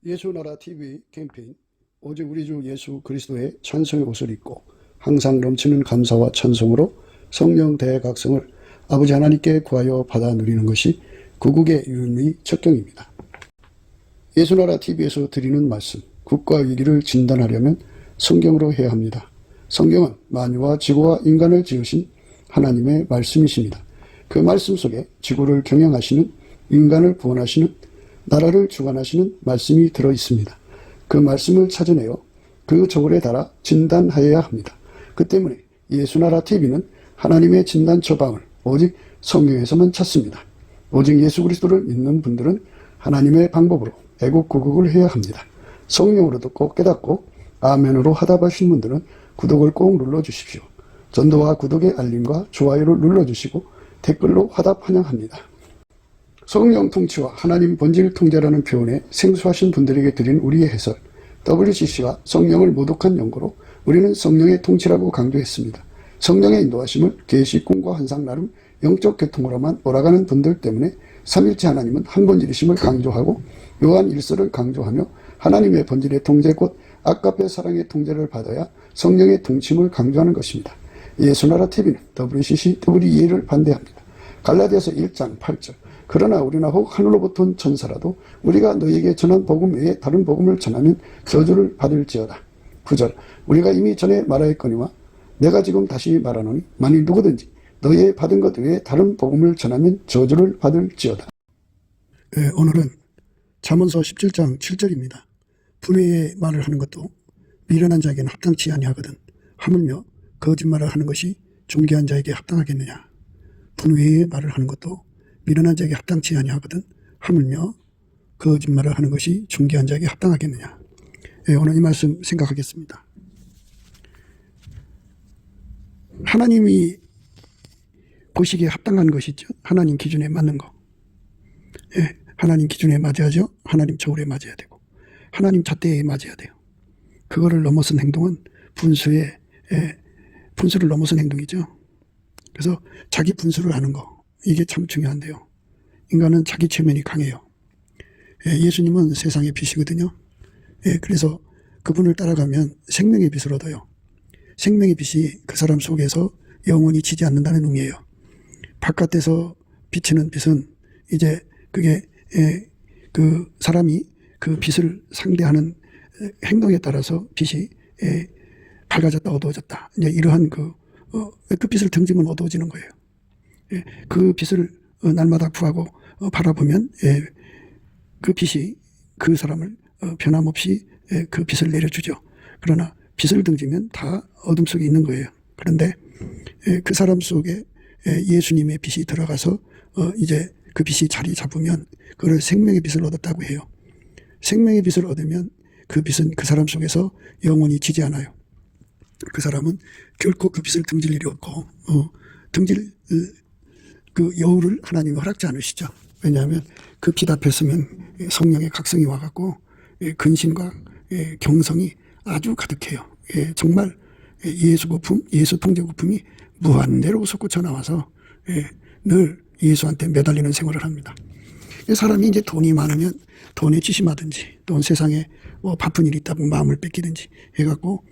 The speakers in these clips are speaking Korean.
예수나라 TV 캠페인 오직 우리 주 예수 그리스도의 찬송의 옷을 입고 항상 넘치는 감사와 찬송으로 성령 대각성을 아버지 하나님께 구하여 받아 누리는 것이 구국의 유일의 척경입니다. 예수나라 TV에서 드리는 말씀, 국가 위기를 진단하려면 성경으로 해야 합니다. 성경은 만유와 지구와 인간을 지으신 하나님의 말씀이십니다. 그 말씀 속에 지구를 경영하시는, 인간을 구원하시는, 나라를 주관하시는 말씀이 들어있습니다. 그 말씀을 찾아내어 그 저울에 달아 진단하여야 합니다. 그 때문에 예수나라 TV는 하나님의 진단 처방을 오직 성경에서만 찾습니다. 오직 예수 그리스도를 믿는 분들은 하나님의 방법으로 애국구국을 해야 합니다. 성령으로 듣고 깨닫고 아멘으로 화답하신 분들은 구독을 꼭 눌러주십시오. 전도와 구독의 알림과 좋아요를 눌러주시고 댓글로 화답 환영합니다. 성령 통치와 하나님 본질 통제라는 표현에 생소하신 분들에게 드린 우리의 해설, WCC가 성령을 모독한 연고로 우리는 성령의 통치라고 강조했습니다. 성령의 인도하심을 계시, 꿈과 환상 나름 영적 계통으로만 몰아가는 분들 때문에 삼일체 하나님은 한 본질이심을 강조하고 요한 1서를 강조하며 하나님의 본질의 통제 곧 아까페 사랑의 통제를 받아야 성령의 통치임을 강조하는 것입니다. 예수나라 TV는 WCC, WEA를 반대합니다. 갈라디아서 1장 8절 그러나 우리나 혹 하늘로부터 온 천사라도 우리가 너희에게 전한 복음 외에 다른 복음을 전하면 저주를 받을지어다. 9절 우리가 이미 전에 말하였거니와 내가 지금 다시 말하노니 만일 누구든지 너희의 받은 것 외에 다른 복음을 전하면 저주를 받을지어다. 오늘은 잠언서 17장 7절입니다. 분외의 말을 하는 것도 미련한 자에게는 합당치 아니하거든 하물며 거짓말을 하는 것이 존귀한 자에게 합당하겠느냐. 분외의 말을 하는 것도 미련한 자에게 합당치 아니하거든 하물며 거짓말을 하는 것이 존귀한 자에게 합당하겠느냐. 오늘 이 말씀 생각하겠습니다. 하나님이 보시기에 합당한 것이죠. 하나님 기준에 맞는 거. 하나님 기준에 맞아야죠. 하나님 저울에 맞아야 되고 하나님 잣대에 맞아야 돼요. 그거를 넘어선 행동은 분수를 넘어선 행동이죠. 그래서 자기 분수를 아는 거, 이게 참 중요한데요. 인간은 자기 체면이 강해요. 예수님은 세상의 빛이거든요. 그래서 그분을 따라가면 생명의 빛을 얻어요. 생명의 빛이 그 사람 속에서 영원히 지지 않는다는 의미예요. 바깥에서 비치는 빛은 이제 그게 그 사람이 그 빛을 상대하는 행동에 따라서 빛이 밝아졌다 어두워졌다, 이제 이러한 그 빛을 등지면 어두워지는 거예요. 그 빛을 날마다 구하고 바라보면 그 빛이 그 사람을 변함없이 그 빛을 내려주죠. 그러나 빛을 등지면 다 어둠 속에 있는 거예요. 그런데 그 사람 속에 예수님의 빛이 들어가서 이제 그 빛이 자리 잡으면 그걸 생명의 빛을 얻었다고 해요. 생명의 빛을 얻으면 그 빛은 그 사람 속에서 영원히 지지 않아요. 그 사람은 결코 그 빛을 등질 일이 없고 등질 그 여우를 하나님이 허락지 않으시죠. 왜냐하면 그 빛 앞에 서면 성령의 각성이 와갖고 근심과 경성이 아주 가득해요. 정말 예수 거품, 예수 통제 거품이 무한대로 솟구쳐 나와서 늘 예수한테 매달리는 생활을 합니다. 사람이 이제 돈이 많으면 돈에 지심하든지 또 세상에 바쁜 일이 있다고 마음을 뺏기든지 해갖고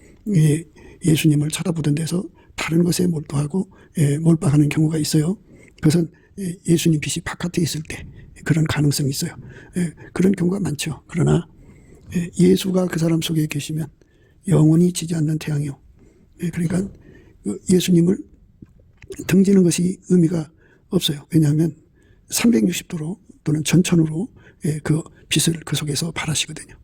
예수님을 쳐다보던 데서 다른 것에 몰두하고 몰빵하는 경우가 있어요. 그것은 예수님 빛이 바깥에 있을 때 그런 가능성이 있어요. 그런 경우가 많죠. 그러나 예수가 그 사람 속에 계시면 영원히 지지 않는 태양이요. 그러니까 예수님을 등지는 것이 의미가 없어요. 왜냐하면 360도로 또는 전천으로 그 빛을 그 속에서 발하시거든요.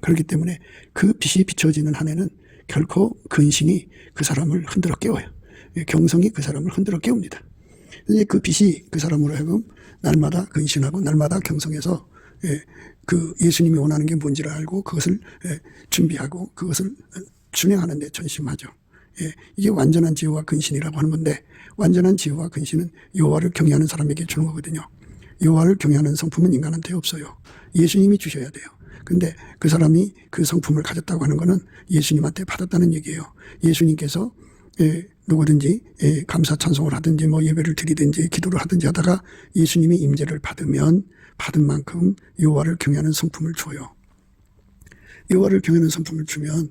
그렇기 때문에 그 빛이 비춰지는 한에는 결코 근신이 그 사람을 흔들어 깨워요. 경성이 그 사람을 흔들어 깨웁니다. 그 빛이 그 사람으로 하여금 날마다 근신하고 날마다 경성해서 그 예수님이 원하는 게 뭔지를 알고 그것을 준비하고 그것을 준행하는 데 전심하죠. 이게 완전한 지혜와 근신이라고 하는 건데, 완전한 지혜와 근신은 여호와를 경외하는 사람에게 주는 거거든요. 여호와를 경외하는 성품은 인간한테 없어요. 예수님이 주셔야 돼요. 근데 그 사람이 그 성품을 가졌다고 하는 거는 예수님한테 받았다는 얘기예요. 예수님께서 누구든지 감사 찬송을 하든지 뭐 예배를 드리든지 기도를 하든지 하다가 예수님이 임재를 받으면 받은 만큼 여호와를 경외하는 성품을 줘요. 여호와를 경외하는 성품을 주면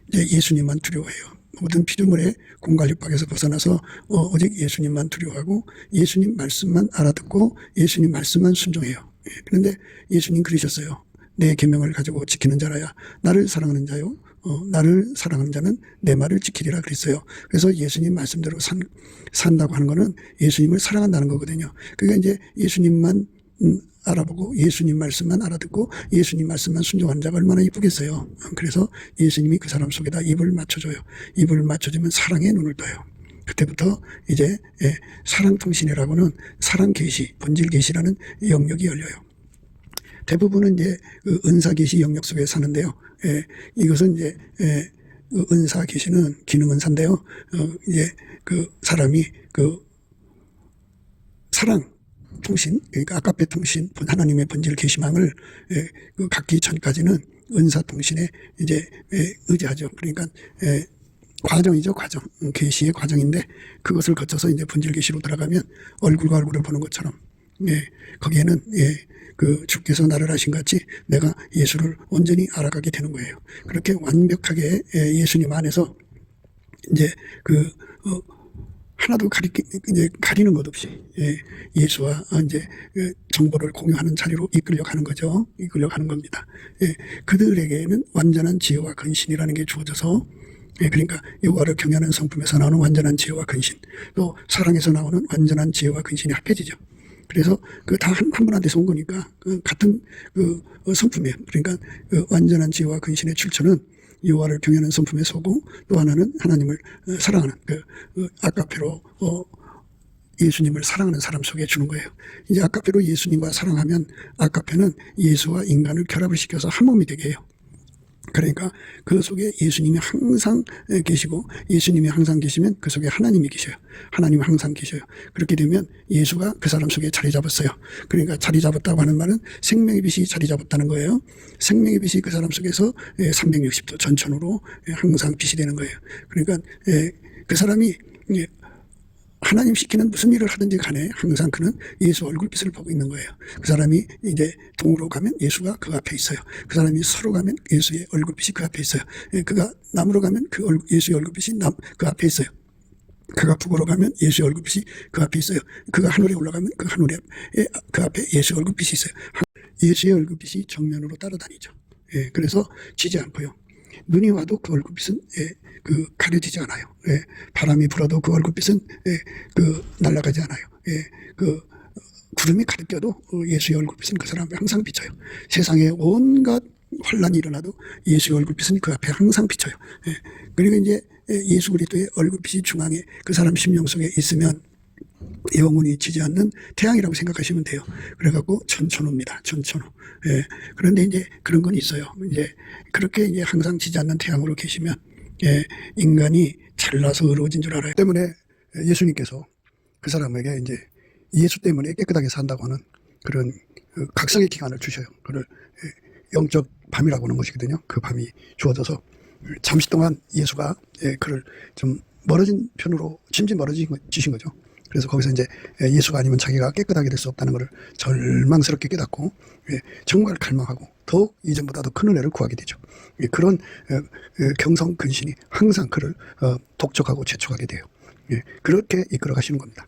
이제 예수님만 두려워해요. 모든 피조물의 공갈육박에서 벗어나서 오직 예수님만 두려워하고 예수님 말씀만 알아듣고 예수님 말씀만 순종해요. 그런데 예수님 그러셨어요. 내 계명을 가지고 지키는 자라야 나를 사랑하는 자요. 나를 사랑하는 자는 내 말을 지키리라 그랬어요. 그래서 예수님 말씀대로 산다고 하는 거는 예수님을 사랑한다는 거거든요. 그러니까 이제 예수님만 알아보고 예수님 말씀만 알아듣고 예수님 말씀만 순종하는 자가 얼마나 이쁘겠어요. 그래서 예수님이 그 사람 속에다 입을 맞춰줘요. 입을 맞춰주면 사랑의 눈을 떠요. 그때부터 이제 사랑통신이라고는 사랑계시, 본질계시라는 영역이 열려요. 대부분은 이제 그 은사계시 영역 속에 사는데요. 이것은 이제 그 은사계시는 기능은사인데요. 이제 그 사람이 그 사랑 통신, 그러니까 아가페 통신, 하나님의 본질 계시망을 그 갖기 전까지는 은사 통신에 이제 의지하죠. 그러니까 과정이죠, 과정. 계시의 과정인데 그것을 거쳐서 이제 본질 계시로 들어가면 얼굴과 얼굴을 보는 것처럼 거기에는 그 주께서 나를 하신 같이 내가 예수를 온전히 알아가게 되는 거예요. 그렇게 완벽하게 예수님 안에서 이제 그 하나도 가리는 것 없이 예수와 이제 정보를 공유하는 자리로 이끌려가는 거죠. 이끌려가는 겁니다. 그들에게는 완전한 지혜와 근신이라는 게 주어져서 그러니까 여호와를 경외하는 성품에서 나오는 완전한 지혜와 근신, 또 사랑에서 나오는 완전한 지혜와 근신이 합해지죠. 그래서 그 다 한 분한테서 온 거니까 그 같은 그 성품이에요. 그러니까 그 완전한 지혜와 근신의 출처는 여호와를 경외하는 성품에 서고 또 하나는 하나님을 사랑하는 그 아가페로 예수님을 사랑하는 사람 속에 주는 거예요. 이제 아가페로 예수님과 사랑하면 아가페는 예수와 인간을 결합을 시켜서 한 몸이 되게 해요. 그러니까 그 속에 예수님이 항상 계시고 예수님이 항상 계시면 그 속에 하나님이 계셔요. 하나님이 항상 계셔요. 그렇게 되면 예수가 그 사람 속에 자리 잡았어요. 그러니까 자리 잡았다고 하는 말은 생명의 빛이 자리 잡았다는 거예요. 생명의 빛이 그 사람 속에서 360도 전천후로 항상 빛이 되는 거예요. 그러니까 그 사람이 하나님 시키는 무슨 일을 하든지 간에 항상 그는 예수 얼굴빛을 보고 있는 거예요. 그 사람이 이제 동으로 가면 예수가 그 앞에 있어요. 그 사람이 서로 가면 예수의 얼굴빛이 그 앞에 있어요. 그가 남으로 가면 예수의 얼굴빛이 그 앞에 있어요. 그가 북으로 가면 예수의 얼굴빛이 그 앞에 있어요. 그가 하늘에 올라가면 그 하늘에 그 앞에 예수의 얼굴빛이 있어요. 예수의 얼굴빛이 정면으로 따라다니죠. 그래서 지지 않고요. 눈이 와도 그 얼굴빛은 가려지지 않아요. 바람이 불어도 그 얼굴빛은 날아가지 않아요. 그 구름이 가득 껴도 예수의 얼굴빛은 그 사람 앞에 항상 비쳐요. 세상에 온갖 환란이 일어나도 예수의 얼굴빛은 그 앞에 항상 비쳐요. 그리고 이제 예수 그리스도의 얼굴빛이 중앙에 그 사람 심령 속에 있으면 영원히 지지 않는 태양이라고 생각하시면 돼요. 그래갖고 천천후입니다. 천천후. 그런데 이제 그런 건 있어요. 이제 그렇게 이제 항상 지지 않는 태양으로 계시면 인간이 잘나서 의로워진 줄 알아요. 때문에 예수님께서 그 사람에게 이제 예수 때문에 깨끗하게 산다고 하는 그런 각성의 기간을 주셔요. 그걸 영적 밤이라고 하는 것이거든요. 그 밤이 주어져서 잠시 동안 예수가 그를 좀 멀어진 편으로 심지 멀어지신 거죠. 그래서 거기서 이제 예수가 아니면 자기가 깨끗하게 될 수 없다는 것을 절망스럽게 깨닫고 정말 갈망하고 더욱 이전보다 더 큰 은혜를 구하게 되죠. 그런 경성 근신이 항상 그를 독촉하고 재촉하게 돼요. 그렇게 이끌어 가시는 겁니다.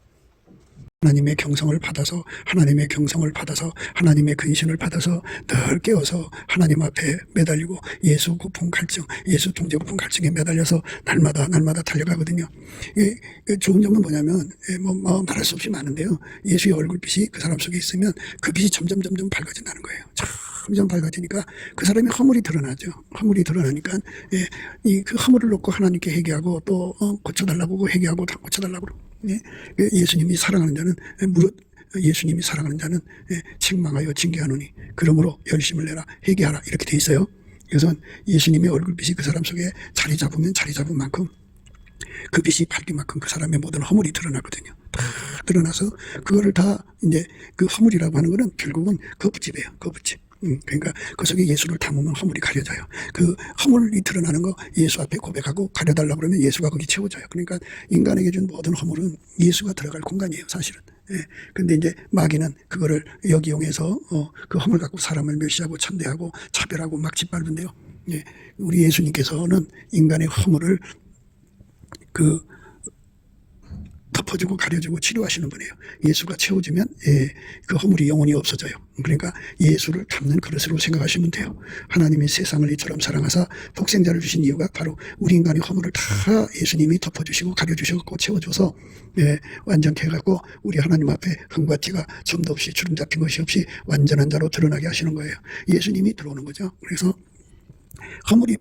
하나님의 경성을 받아서 하나님의 경성을 받아서 하나님의 근신을 받아서 늘 깨어서 하나님 앞에 매달리고 예수 고품 갈증, 예수 통제 고품 갈증에 매달려서 날마다 달려가거든요. 좋은 점은 뭐냐면 뭐 말할 수 없이 많은데요. 예수의 얼굴빛이 그 사람 속에 있으면 그 빛이 점점 밝아진다는 거예요. 점점 밝아지니까 그 사람의 허물이 드러나죠. 허물이 드러나니까 그 허물을 놓고 하나님께 회개하고 또 고쳐달라고 회개하고 다 고쳐달라고 예수님이 사랑하는 자는 무릇 예수님이 사랑하는 자는 책망하여 징계하노니 그러므로 열심을 내라 회개하라 이렇게 돼 있어요. 그래서 예수님의 얼굴빛이 그 사람 속에 자리 잡으면 자리 잡은 만큼 그 빛이 밝은 만큼 그 사람의 모든 허물이 드러나거든요. 다 드러나서 그거를 다 이제 그 허물이라고 하는 거는 결국은 거부집이에요. 거부집. 그러니까 그 속에 예수를 담으면 허물이 가려져요. 그 허물이 드러나는 거 예수 앞에 고백하고 가려달라고 그러면 예수가 거기 채워져요. 그러니까 인간에게 준 모든 허물은 예수가 들어갈 공간이에요. 사실은. 근데 이제 마귀는 그거를 역이용해서 그 허물 갖고 사람을 멸시하고 천대하고 차별하고 막 짓밟은데요. 예, 우리 예수님께서는 인간의 허물을 그 덮어주고 가려주고 치료하시는 분이에요. 예수가 채워지면 그 허물이 영원히 없어져요. 그러니까 예수를 담는 그릇으로 생각하시면 돼요. 하나님이 세상을 이처럼 사랑하사 독생자를 주신 이유가 바로 우리 인간의 허물을 다 예수님이 덮어주시고 가려주시고 채워줘서 완전케 해갖고 우리 하나님 앞에 흠과 티가 점도 없이 주름 잡힌 것이 없이 완전한 자로 드러나게 하시는 거예요. 예수님이 들어오는 거죠. 그래서 허물이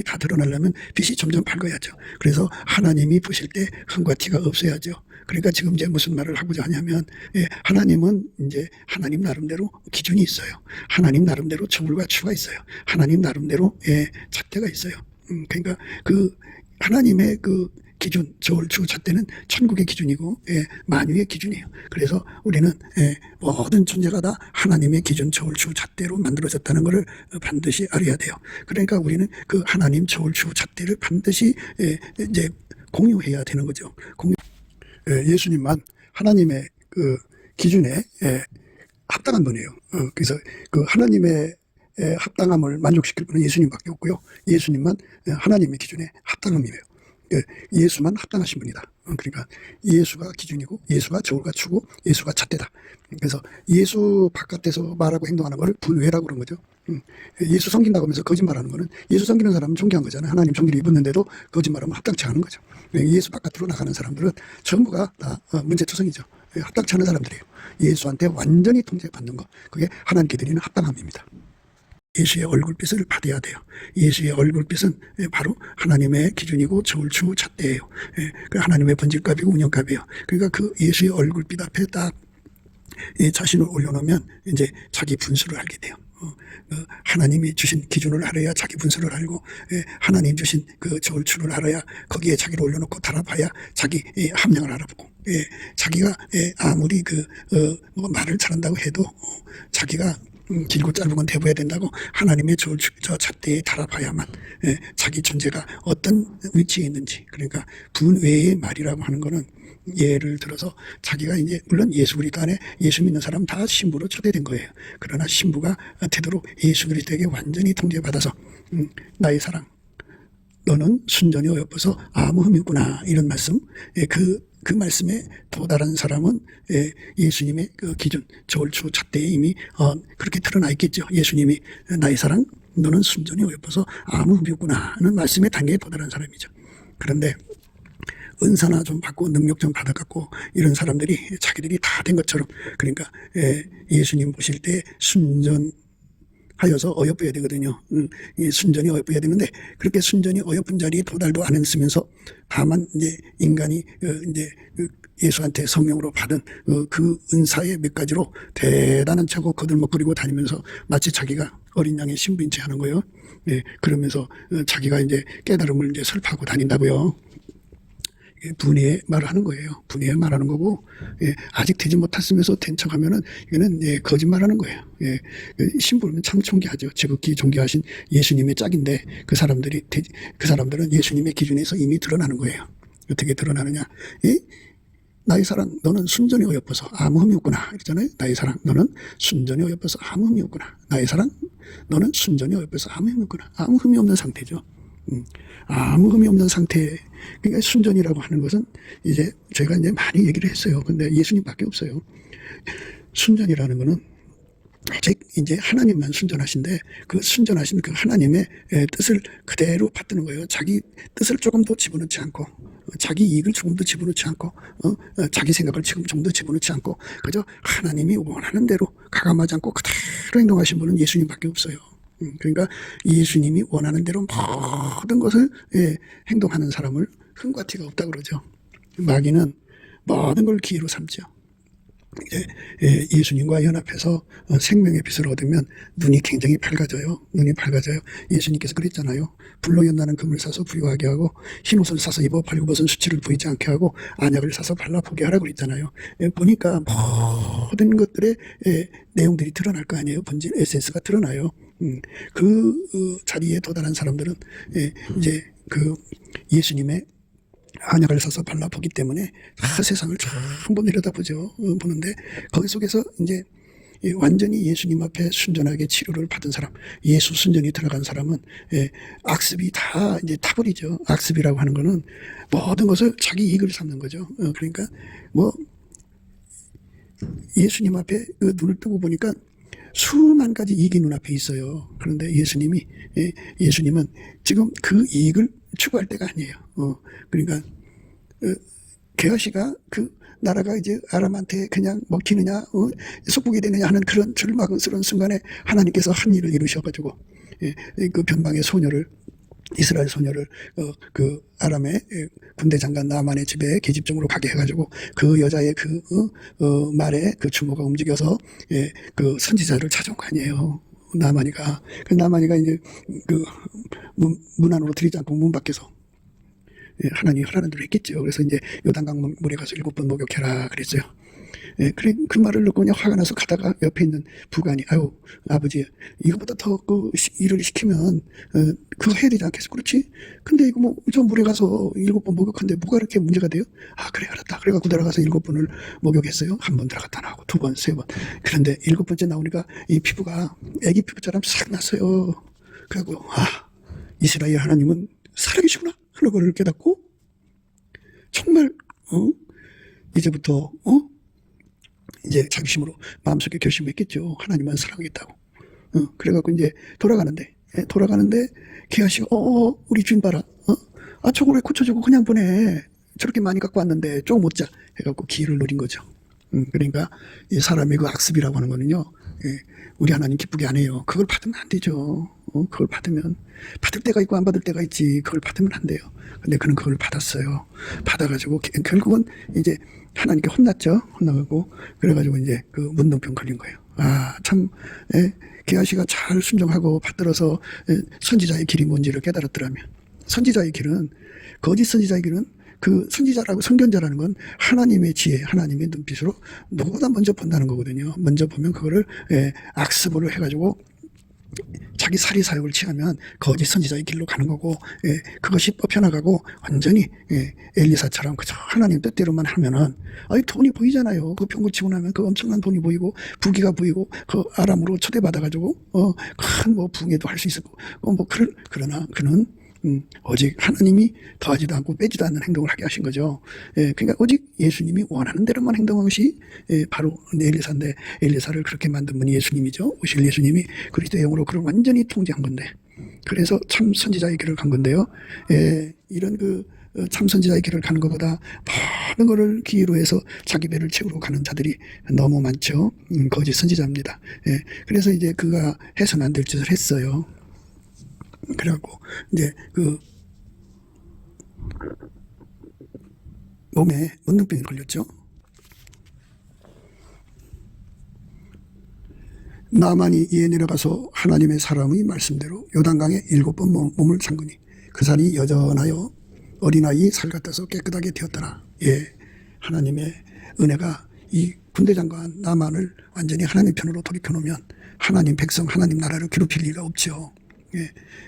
다 드러나려면 빛이 점점 밝아야죠. 그래서 하나님이 보실 때 흠과 티가 없어야죠. 그러니까 지금 이제 무슨 말을 하고자 하냐면, 하나님은 이제 하나님 나름대로 기준이 있어요. 하나님 나름대로 저물과 추가 있어요. 하나님 나름대로 잣대가 있어요. 그러니까 그 하나님의 그 기준, 저울, 주, 잣대는 천국의 기준이고 만유의 기준이에요. 그래서 우리는 모든 존재가 다 하나님의 기준, 저울, 주, 잣대로 만들어졌다는 것을 반드시 알아야 돼요. 그러니까 우리는 그 하나님, 저울, 주, 잣대를 반드시 이제 공유해야 되는 거죠. 예수님만 하나님의 그 기준에 합당한 분이에요. 그래서 그 하나님의 합당함을 만족시킬 분은 예수님밖에 없고요. 예수님만 하나님의 기준에 합당함이에요. 예수만 합당하신 분이다. 그러니까 예수가 기준이고 예수가 저울과 추고 예수가 잣대다. 그래서 예수 바깥에서 말하고 행동하는 걸 분외라고 그런 거죠. 예수 섬긴다고 하면서 거짓말하는 거는 예수 섬기는 사람은 존귀한 거잖아요. 하나님 존귀를 입었는데도 거짓말하면 합당치 않은 거죠. 예수 바깥으로 나가는 사람들은 전부가 다 문제투성이죠. 합당치 않은 사람들이에요. 예수한테 완전히 통제받는 거, 그게 하나님께 드리는 합당함입니다. 예수의 얼굴빛을 받아야 돼요. 예수의 얼굴빛은 바로 하나님의 기준이고 저울, 주, 잣대예요. 그 하나님의 번질값이고 운영값이에요. 그러니까 그 예수의 얼굴빛 앞에 딱 자신을 올려놓으면 이제 자기 분수를 알게 돼요. 하나님이 주신 기준을 알아야 자기 분수를 알고, 하나님 주신 그 저울, 주를 알아야 거기에 자기를 올려놓고 달아봐야 자기 함량을 알아보고, 자기가 아무리 뭐 말을 잘한다고 해도 자기가 길고 짧은 건 대부해야 된다고 하나님의 저 잣대에 달아봐야만 자기 존재가 어떤 위치에 있는지. 그러니까 분외의 말이라고 하는 거는 예를 들어서 자기가 이제 물론 예수 그리스도 안에 예수 믿는 사람 다 신부로 초대된 거예요. 그러나 신부가 되도록 예수 그리스도에게 완전히 통제받아서 나의 사랑 너는 순전히 어여뻐서 아무 흠이 없구나, 이런 말씀, 그 말씀에 도달한 사람은 예수님의 그 기준, 저울, 주, 잣대에 이미 그렇게 드러나 있겠죠. 예수님이 나의 사랑 너는 순전히 어여뻐서 아무 흠이 없구나 하는 말씀의 단계에 도달한 사람이죠. 그런데 은사나 좀 받고 능력 좀 받아갖고 이런 사람들이 자기들이 다 된 것처럼, 그러니까 예수님 보실 때 순전하여서 어여뻐야 되거든요. 순전히 어여뻐야 되는데 그렇게 순전히 어여쁜 자리에 도달도 안 했으면서 다만 이제 인간이 이제 예수한테 성령으로 받은 그 은사의 몇 가지로 대단한 척고 거들먹거리고 다니면서 마치 자기가 어린 양의 신부인 채 하는 거예요. 그러면서 자기가 이제 깨달음을 이제 설파하고 다닌다고요. 분해의 말을 하는 거예요. 분해의 말하는 거고, 아직 되지 못했으면서 된 척하면은 이거는 거짓말하는 거예요. 신부는 참 존귀하죠. 지극히 존귀하신 예수님의 짝인데 그 사람들은 예수님의 기준에서 이미 드러나는 거예요. 어떻게 드러나느냐? 나의 사랑 너는 순전히 어여뻐서 아무 흠이 없구나, 이랬잖아요. 나의 사랑 너는 순전히 어여뻐서 아무 흠이 없구나. 나의 사랑 너는 순전히 어여뻐서 아무 흠이 없구나. 아무 흠이 없는 상태죠. 아무 흠이 없는 상태. 그러니까 순전이라고 하는 것은 이제 제가 이제 많이 얘기를 했어요. 근데 예수님밖에 없어요. 순전이라는 것은 오직 이제 하나님만 순전하신데 그 순전하신 그 하나님의 뜻을 그대로 받드는 거예요. 자기 뜻을 조금도 집어넣지 않고, 자기 이익을 조금도 집어넣지 않고, 자기 생각을 조금도 집어넣지 않고, 그저 하나님이 원하는 대로 가감하지 않고 그대로 행동하신 분은 예수님밖에 없어요. 그러니까 예수님이 원하는 대로 모든 것을 행동하는 사람을 흠과 티가 없다고 그러죠. 마귀는 모든 걸 기회로 삼죠. 예수님과 연합해서 생명의 빛을 얻으면 눈이 굉장히 밝아져요. 눈이 밝아져요. 예수님께서 그랬잖아요. 불로 연나는 금을 사서 부유하게 하고 흰옷을 사서 입어 발굽어선 수치를 보이지 않게 하고 안약을 사서 발라 보게 하라고 그랬잖아요. 보니까 모든 것들의 내용들이 드러날 거 아니에요. 본질 에센스가 드러나요. 그 자리에 도달한 사람들은 이제 그 예수님의 안약을 사서 발라보기 때문에 세상을 전부 내려다보죠. 보는데 거기 속에서 이제 완전히 예수님 앞에 순전하게 치료를 받은 사람, 예수 순전히 들어간 사람은 악습이 다 이제 타버리죠. 악습이라고 하는 거는 모든 것을 자기 이익을 삼는 거죠. 그러니까 뭐 예수님 앞에 눈을 뜨고 보니까 수만 가지 이익이 눈앞에 있어요. 그런데 예수님은 지금 그 이익을 추구할 때가 아니에요. 그러니까 게하시가 그 나라가 이제 아람한테 그냥 먹히느냐 속국이 되느냐 하는 그런 절망스러운 순간에 하나님께서 한 일을 이루셔가지고 그 변방의 소녀를, 이스라엘 소녀를 그 아람의 군대 장관 나만의 집에 계집종으로 가게 해가지고 그 여자의 그 말에 그 추모가 움직여서 그 선지자를 찾아온 거 아니에요. 나만이가 이제 그 문 안으로 들이지 않고 문 밖에서 하나님이 허락한 대로 했겠죠. 그래서 이제 요단강 물에 가서 7번 목욕해라 그랬어요. 그래, 그 말을 듣고 그냥 화가 나서 가다가 옆에 있는 부관이, 아유, 아버지, 이거보다 더 그 일을 시키면, 그거 해야 되지 않겠어? 그렇지? 근데 이거 저 물에 가서 7번 목욕하는데 뭐가 이렇게 문제가 돼요? 아, 그래, 알았다. 그래갖고 들어가서 7번을 목욕했어요. 한 번 들어갔다 나오고, 2번, 3번. 그런데 7번째 나오니까 이 피부가 애기 피부처럼 싹 났어요. 그래갖고, 이스라엘 하나님은 살아계시구나. 하는 걸 깨닫고, 정말, 이제부터, 이제 자기심으로 마음속에 결심했겠죠. 하나님만 사랑하겠다고. 그래갖고 이제 돌아가는데 게하시가 우리 주인 봐라. 저걸 왜 고쳐주고 그냥 보내. 저렇게 많이 갖고 왔는데 조금 못 자. 해갖고 기회를 노린 거죠. 그러니까 이 사람의 그 악습이라고 하는 거는요. 우리 하나님 기쁘게 안 해요. 그걸 받으면 안 되죠. 그걸 받으면 받을 때가 있고 안 받을 때가 있지. 그걸 받으면 안 돼요. 근데 그는 그걸 받았어요. 받아가지고 결국은 이제 하나님께 혼나가고 그래가지고 이제 그 문둥병 걸린 거예요. 참 게하시가 잘 순종하고 받들어서 선지자의 길이 뭔지를 깨달았더라면, 선지자의 길은, 거짓 선지자의 길은, 그 선지자라고 선견자라는 건 하나님의 지혜, 하나님의 눈빛으로 누구보다 먼저 본다는 거거든요. 먼저 보면 그거를 악습으로 해가지고 자기 사리사욕을 취하면 거짓 선지자의 길로 가는 거고, 그것이 뽑혀나가고 완전히 엘리사처럼 그저 하나님 뜻대로만 하면은, 돈이 보이잖아요. 그 병 고치고 나면 그 엄청난 돈이 보이고 부귀가 보이고 그 아람으로 초대받아가지고 큰 뭐 부흥회도 할 수 있었고, 그러나 그는 오직 하나님이 더하지도 않고 빼지도 않는 행동을 하게 하신 거죠. 그러니까 오직 예수님이 원하는 대로만 행동한 것이 바로 엘리사인데, 엘리사를 그렇게 만든 분이 예수님이죠. 오실 예수님이 그리스도의 영으로 그를 완전히 통제한 건데, 그래서 참 선지자의 길을 간 건데요. 이런 참 선지자의 길을 가는 것보다 많은 것을 기회로 해서 자기 배를 채우러 가는 자들이 너무 많죠. 거짓 선지자입니다. 그래서 이제 그가 해서는 안 될 짓을 했어요. 그래갖고 이제 몸에 문둥병이 걸렸죠. 나만이 이에 내려가서 하나님의 사람의 말씀대로 요단강에 7번 몸을 잠그니 그 살이 여전하여 어린아이 살 같아서 깨끗하게 되었더라. 하나님의 은혜가 이 군대 장관 나만을 완전히 하나님 편으로 돌이켜놓으면 하나님 백성, 하나님 나라를 괴롭힐 리가 없죠.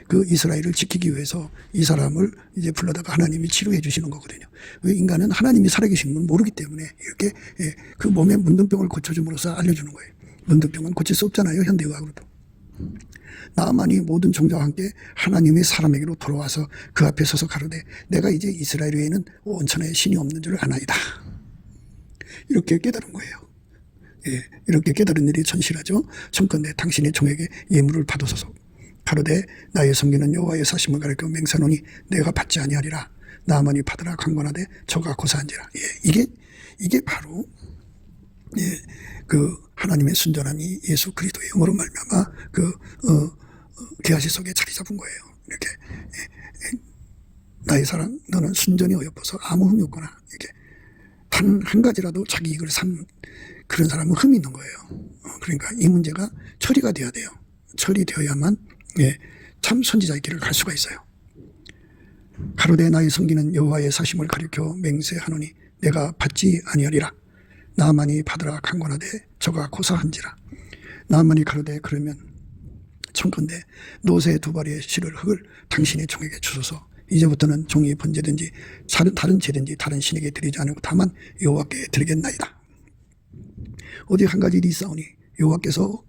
그 이스라엘을 지키기 위해서 이 사람을 이제 불러다가 하나님이 치료해 주시는 거거든요. 인간은 하나님이 살아계신 건 모르기 때문에 이렇게 그 몸의 문둥병을 고쳐줌으로써 알려주는 거예요. 문둥병은 고칠 수 없잖아요, 현대의학으로도. 나만이 모든 종자와 함께 하나님의 사람에게로 돌아와서 그 앞에 서서 가로되 내가 이제 이스라엘 외에는 온천에 신이 없는 줄 아나이다. 이렇게 깨달은 거예요. 이렇게 깨달은 일이 천실하죠. 청컨대 당신의 종에게 예물을 받으소서. 가로되 나의 섬기는 여호와의 사심을 가리켜 맹세하노니 내가 받지 아니하리라. 나만이 받으라 강권하되 저가 고사한지라. 이게 바로 그 하나님의 순전함이 예수 그리스도의 영으로 말미암아 게하시 속에 자리 잡은 거예요. 이렇게 나의 사랑 너는 순전히 어여뻐서 아무 흠이 없거나 이렇게 단 한 가지라도 자기 이익을 삼는 그런 사람은 흠이 있는 거예요. 그러니까 이 문제가 처리가 돼야 돼요. 처리되어야만 참 선지자의 길을 갈 수가 있어요. 가로되 나의 섬기는 여호와의 사심을 가리켜 맹세하노니 내가 받지 아니하리라. 나만이 받으라 강권하되 저가 고사한지라. 나만이 가로되 그러면 청컨대 노새 2발의 실을 흙을 당신의 종에게 주소서. 이제부터는 종이 번제든지 다른 제든지 다른 신에게 드리지 않고 다만 여호와께 드리겠나이다. 오직 한 가지 일이 있사오니 여호와께서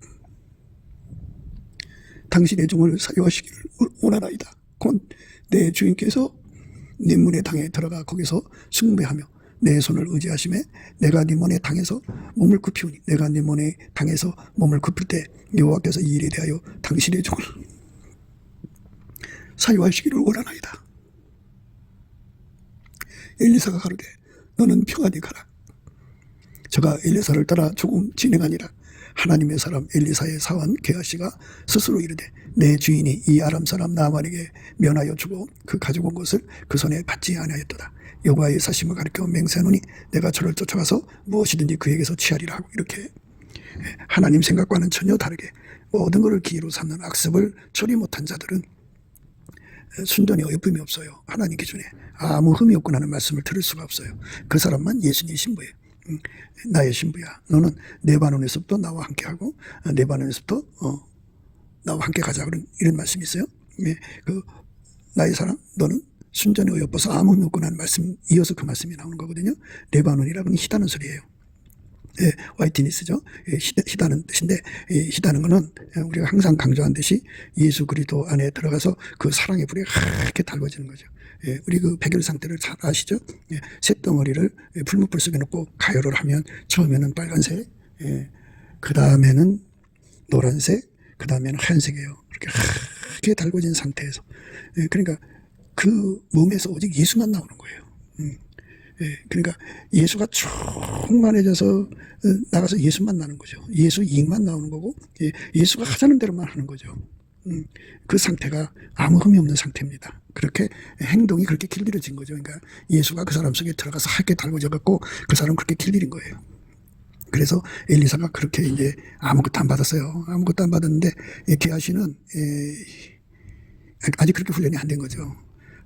당신의 종을 사유하시기를 원하나이다. 곧 내 주인께서 네 문의 당에 들어가 거기서 숭배하며 내 손을 의지하심에 내가 네 문의 당에서 몸을 굽히오니 내가 네 문의 당에서 몸을 굽힐 때 여호와께서 이 일에 대하여 당신의 종을 사유하시기를 원하나이다. 엘리사가 가로되 너는 평안히 가라. 저가 엘리사를 따라 조금 진행하니라. 하나님의 사람 엘리사의 사원 게하시가 스스로 이르되 내 주인이 이 아람 사람 나만에게 면하여 주고 그 가지고 온 것을 그 손에 받지 아니하였도다. 여호와의 사심을 가리켜 맹세하노니 내가 저를 쫓아가서 무엇이든지 그에게서 취하리라 하고 이렇게 하나님 생각과는 전혀 다르게 모든 것을 기회로 삼는 악습을 처리 못한 자들은 순전히 어여쁨이 없어요. 하나님 기준에 아무 흠이 없고 하는 말씀을 들을 수가 없어요. 그 사람만 예수님 신부예요. 나의 신부야. 너는 레바논에서부터 나와 함께하고 레바논에서부터 나와 함께 가자. 이런 말씀이 있어요. 그 나의 사랑 너는 순전히 어여뻐서 아무 흠이 없고 하는 말씀 이어서 그 말씀이 나오는 거거든요. 레바논이라고는 희다는 소리예요. 화이트니스죠. 희다는 뜻인데 희다는 것은 우리가 항상 강조한 듯이 예수 그리스도 안에 들어가서 그 사랑의 불이 이렇게 달궈지는 거죠. 우리 그 백열 상태를 잘 아시죠? 쇳덩어리를 풀무불 속에 넣고 가열을 하면 처음에는 빨간색, 그 다음에는 노란색, 그 다음에는 하얀색이에요. 이렇게 달궈진 상태에서 그러니까 그 몸에서 오직 예수만 나오는 거예요. 그러니까 예수가 충만해져서 나가서 예수만 나는 거죠. 예수 이익만 나오는 거고 예수가 하자는 대로만 하는 거죠. 그 상태가 아무 흠이 없는 상태입니다. 그렇게 행동이 그렇게 길들여진 거죠. 그러니까 예수가 그 사람 속에 들어가서 하얗게 달궈져 갖고 그 사람 그렇게 길들인 거예요. 그래서 엘리사가 그렇게 이제 아무것도 안 받았어요. 아무것도 안 받았는데 게하시는 아직 그렇게 훈련이 안 된 거죠.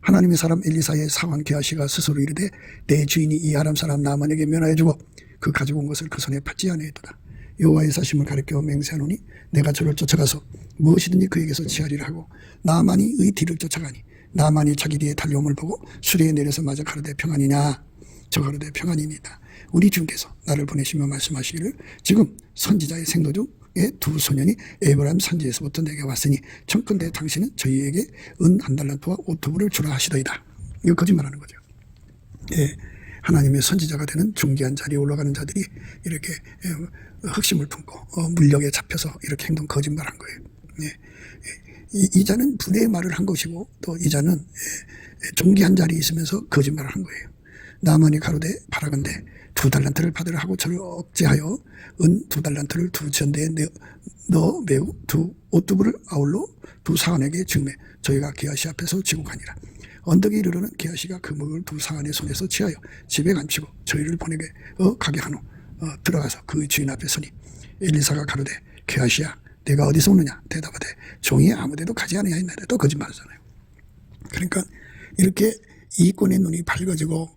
하나님의 사람 엘리사의 사원 게하시가 스스로 이르되 내 주인이 이 아람 사람 나만에게 면하여 주고 그 가지고 온 것을 그 손에 받지 아니하였도다. 여호와의 사심을 가리켜 맹세하노니 내가 저를 쫓아가서 무엇이든지 그에게서 취하리라 하고 나만이 의 뒤를 쫓아가니 나만이 자기 뒤에 달려옴을 보고 수레에 내려서 마저 가로되 평안이냐. 저 가로되 평안입니다. 우리 주께서 나를 보내시며 말씀하시기를 지금 선지자의 생도 중에 두 소년이 에브라임 산지에서부터 내게 왔으니 청컨대 당신은 저희에게 은 한 달란트와 오토부를 주라 하시더이다. 이거 거짓말하는 거죠. 하나님의 선지자가 되는 중귀한 자리에 올라가는 자들이 이렇게 흑심을 품고 물력에 잡혀서 이렇게 행동 거짓말한 거예요. 이 자는 분의 말을 한 것이고 또 이 자는 존귀한 자리에 있으면서 거짓말을 한 거예요. 나만이 가로되 바라건대 2달란트를 받으라 하고 저를 억제하여 은 2달란트를 두 전대에 넣어 매우 두 오뚜브를 아울러 두 사관에게 증매 저희가 게하시 앞에서 지고 가니라. 언덕에 이르러는 게하시가 그 물을 두 사관의 손에서 취하여 집에 감추고 저희를 보내게 가게 한 후 들어가서 그 주인 앞에 서니 엘리사가 가로되 게하시야 내가 어디서 오느냐 대답하되 종이 아무데도 가지 아니하였나이다. 또 거짓말하잖아요. 그러니까 이렇게 이권의 눈이 밝아지고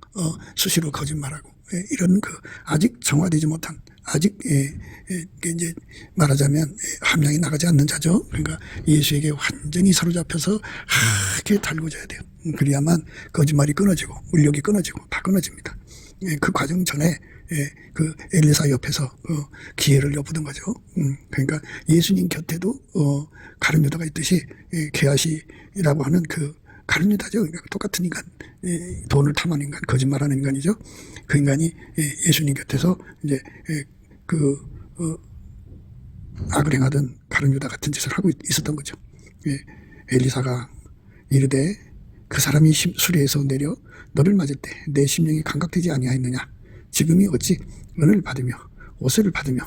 수시로 거짓말하고 이런 그 아직 정화되지 못한 아직 이제 말하자면 함량이 나가지 않는 자죠. 그러니까 예수에게 완전히 사로잡혀서 하얗게 달궈져야 돼요. 그래야만 거짓말이 끊어지고 물력이 끊어지고 다 끊어집니다. 그 과정 전에 그 엘리사 옆에서 기회를 엿보던 거죠. 그러니까 예수님 곁에도 가룟 유다가 있듯이 게하시라고 하는 그 가룟 유다죠. 그러니까 똑같은 인간, 돈을 탐하는 인간, 거짓말하는 인간이죠. 그 인간이 예수님 곁에서 이제 악을 행하던 가룟 유다 같은 짓을 하고 있었던 거죠. 엘리사가 이르되 그 사람이 수레에서 내려 너를 맞을 때 내 심령이 감각되지 아니하였느냐. 지금이 어찌 은을 받으며 옷을 받으며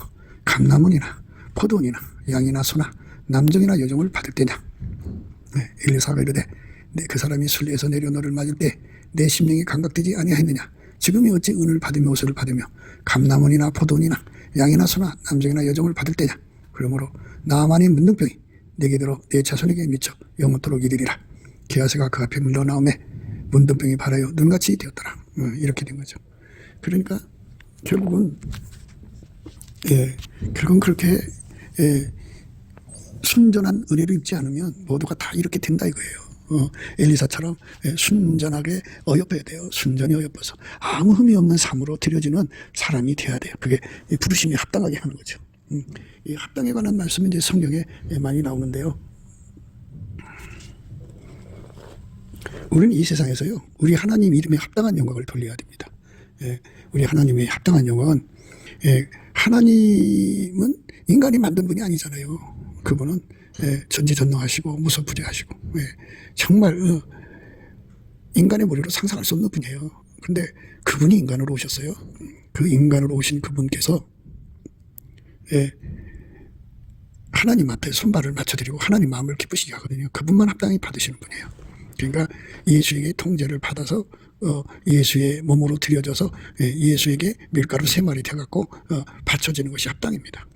감나무니나 포도원이나 양이나 소나 남정이나 여종을 받을 때냐. 엘리사가 이르되 그 사람이 순례에서 내려 너를 맞을 때 내 심령이 감각되지 아니하였느냐. 지금이 어찌 은을 받으며 옷을 받으며 감나무니나 포도원이나 양이나 소나 남정이나 여종을 받을 때냐. 그러므로 나만의 문둥병이 내게 들어 내 자손에게 미쳐 영원토록 이르리라. 게하시가 그 앞에 물러나오매 문둥병이 발하여 눈같이 되었더라. 이렇게 된 거죠. 그러니까 결국은 그렇게 순전한 은혜를 입지 않으면 모두가 다 이렇게 된다 이거예요. 엘리사처럼 순전하게 어여뻐야 돼요. 순전히 어여뻐서 아무 흠이 없는 삶으로 드려지는 사람이 돼야 돼요. 그게 부르심이 합당하게 하는 거죠. 이 합당에 관한 말씀은 이제 성경에 많이 나오는데요. 우리는 이 세상에서요, 우리 하나님 이름에 합당한 영광을 돌려야 됩니다. 우리 하나님의 합당한 영광은, 하나님은 인간이 만든 분이 아니잖아요. 그분은 전지전능하시고 무소부재하시고 정말 인간의 머리로 상상할 수 없는 분이에요. 그런데 그분이 인간으로 오셨어요. 그 인간으로 오신 그분께서 하나님 앞에 손발을 맞춰드리고 하나님 마음을 기쁘시게 하거든요. 그분만 합당히 받으시는 분이에요. 그러니까 예수에게 통제를 받아서 예수의 몸으로 드려져서 예수에게 밀가루 3마리 되어갖고 바쳐지는 것이 합당입니다.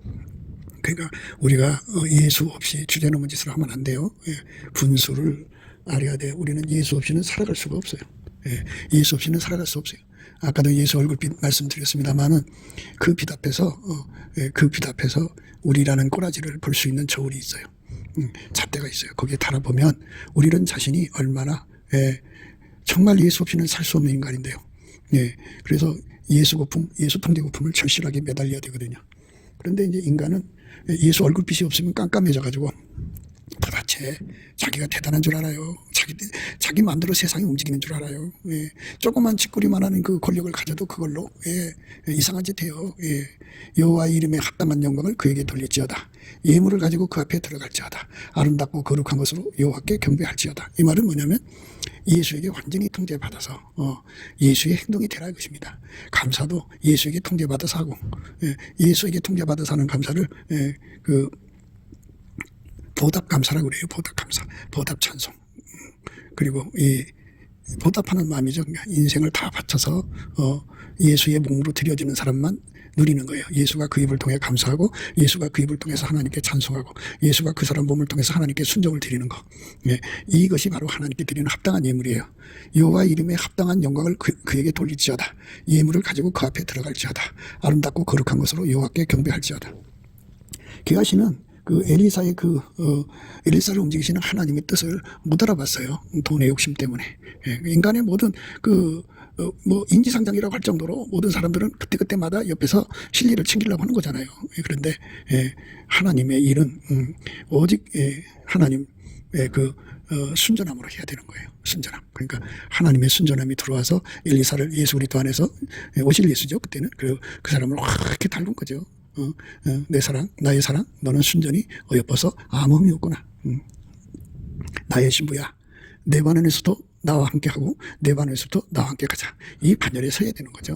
그러니까 우리가 예수 없이 주제넘은 짓을 하면 안 돼요. 분수를 알아야 돼요. 우리는 예수 없이는 살아갈 수가 없어요. 예수 없이는 살아갈 수 없어요. 아까도 예수 얼굴빛 말씀드렸습니다만은 그 빛 앞에서 우리라는 꼬라지를 볼 수 있는 저울이 있어요. 잣대가 있어요. 거기에 달아보면 우리는 자신이 얼마나 정말 예수 없이는 살 수 없는 인간인데요. 그래서 예수 통제 거품을 절실하게 매달려야 되거든요. 그런데 이제 인간은 예수 얼굴빛이 없으면 깜깜해져가지고 도대체 자기가 대단한 줄 알아요. 자기 마음대로 세상이 움직이는 줄 알아요. 조그만 짓거리만 하는 그 권력을 가져도 그걸로 이상한 짓 해요. 여호와의 이름에 합당한 영광을 그에게 돌릴지어다. 예물을 가지고 그 앞에 들어갈지어다. 아름답고 거룩한 것으로 여호와께 경배할지어다. 이 말은 뭐냐면 예수에게 완전히 통제받아서 예수의 행동이 되라 이것입니다. 감사도 예수에게 통제받아서 하고 예수에게 통제받아서 하는 감사를 보답 감사라고 그래요. 보답 감사, 보답 찬송. 그리고 이 보답하는 마음이죠. 그러니까 인생을 다 바쳐서 예수의 몸으로 드려지는 사람만 누리는 거예요. 예수가 그 입을 통해 감사하고 예수가 그 입을 통해서 하나님께 찬송하고 예수가 그 사람 몸을 통해서 하나님께 순종을 드리는 거. 이것이 바로 하나님께 드리는 합당한 예물이에요. 여호와 이름에 합당한 영광을 그에게 돌릴지어다. 예물을 가지고 그 앞에 들어갈지어다. 아름답고 거룩한 것으로 여호와께 경배할지어다. 게하시는 그 엘리사의 엘리사를 움직이시는 하나님의 뜻을 못 알아봤어요. 돈의 욕심 때문에. 인간의 모든 인지상정이라고 할 정도로 모든 사람들은 그때그때마다 옆에서 실리를 챙기려고 하는 거잖아요. 그런데 하나님의 일은 오직 하나님의 순전함으로 해야 되는 거예요. 순전함. 그러니까 하나님의 순전함이 들어와서 엘리사를 예수 그리스도 안에서 오실 예수죠. 그때는 그 사람을 확 이렇게 닮은 거죠. 내 사랑, 나의 사랑, 너는 순전히 어여뻐서 아무 흠이 없구나. 나의 신부야, 내 반원에서도 나와 함께하고 내 반원에서도 나와 함께 가자. 이 반열에 서야 되는 거죠.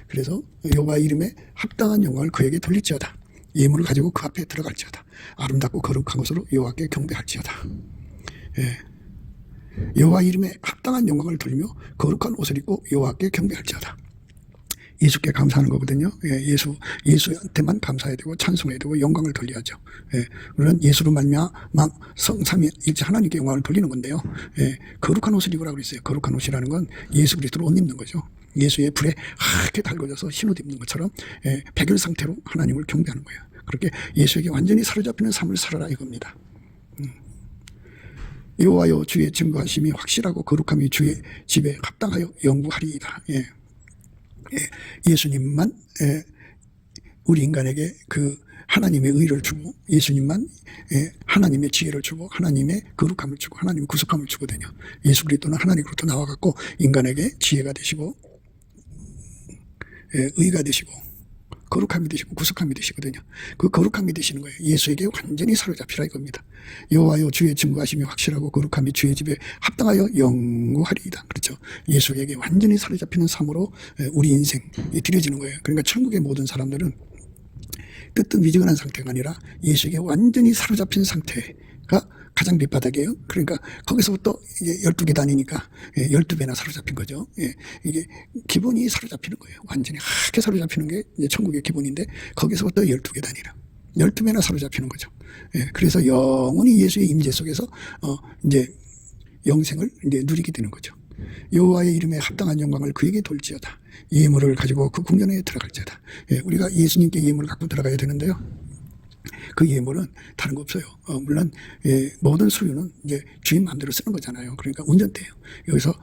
그래서 여호와 이름에 합당한 영광을 그에게 돌릴지어다. 예물을 가지고 그 앞에 들어갈지어다. 아름답고 거룩한 것으로 여호와께 경배할지어다. 여호와 이름에 합당한 영광을 돌리며 거룩한 옷을 입고 여호와께 경배할지어다. 예수께 감사하는 거거든요. 예수한테만 감사해야 되고 찬송해야 되고 영광을 돌려야죠. 우리는 예수로 말미암아 성삼위일체 하나님께 영광을 돌리는 건데요. 거룩한 옷을 입으라고 그랬어요. 거룩한 옷이라는 건 예수 그리스도로 옷 입는 거죠. 예수의 불에 하얗게 달궈져서 흰옷 입는 것처럼 백열 상태로 하나님을 경배하는 거예요. 그렇게 예수에게 완전히 사로잡히는 삶을 살아라 이겁니다. 여호와여 주의 증거하심이 확실하고 거룩함이 주의 집에 합당하여 영구하리이다. 예수님만 우리 인간에게 그 하나님의 의를 주고 예수님만 하나님의 지혜를 주고 하나님의 거룩함을 주고 하나님의 구속함을 주거든요. 예수 그리스도는 하나님으로부터 나와갖고 인간에게 지혜가 되시고 의가 되시고 거룩함이 되시고 구속함이 되시거든요. 그 거룩함이 되시는 거예요. 예수에게 완전히 사로잡히라 이겁니다. 여호와여 주의 증거하심이 확실하고 거룩함이 주의 집에 합당하여 영구하리이다. 그렇죠. 예수에게 완전히 사로잡히는 삶으로 우리 인생이 드려지는 거예요. 그러니까 천국의 모든 사람들은 뜨뜻미지근한 상태가 아니라 예수에게 완전히 사로잡힌 상태가 가장 밑바닥이에요. 그러니까 거기서부터 이제 12계단이니까 12배나 사로잡힌 거죠. 이게 기본이 사로잡히는 거예요. 완전히 하게 사로잡히는 게 이제 천국의 기본인데 거기서부터 12계단이라 12배나 사로잡히는 거죠. 그래서 영원히 예수의 임재 속에서 이제 영생을 이제 누리게 되는 거죠. 여호와의 이름에 합당한 영광을 그에게 돌지어다. 예물을 가지고 그 궁전에 들어갈지어다. 우리가 예수님께 예물을 갖고 들어가야 되는데요. 그 예물은 다른 거 없어요. 물론 모든 소유는 이제 주인 마음대로 쓰는 거잖아요. 그러니까 운전대예요. 여기서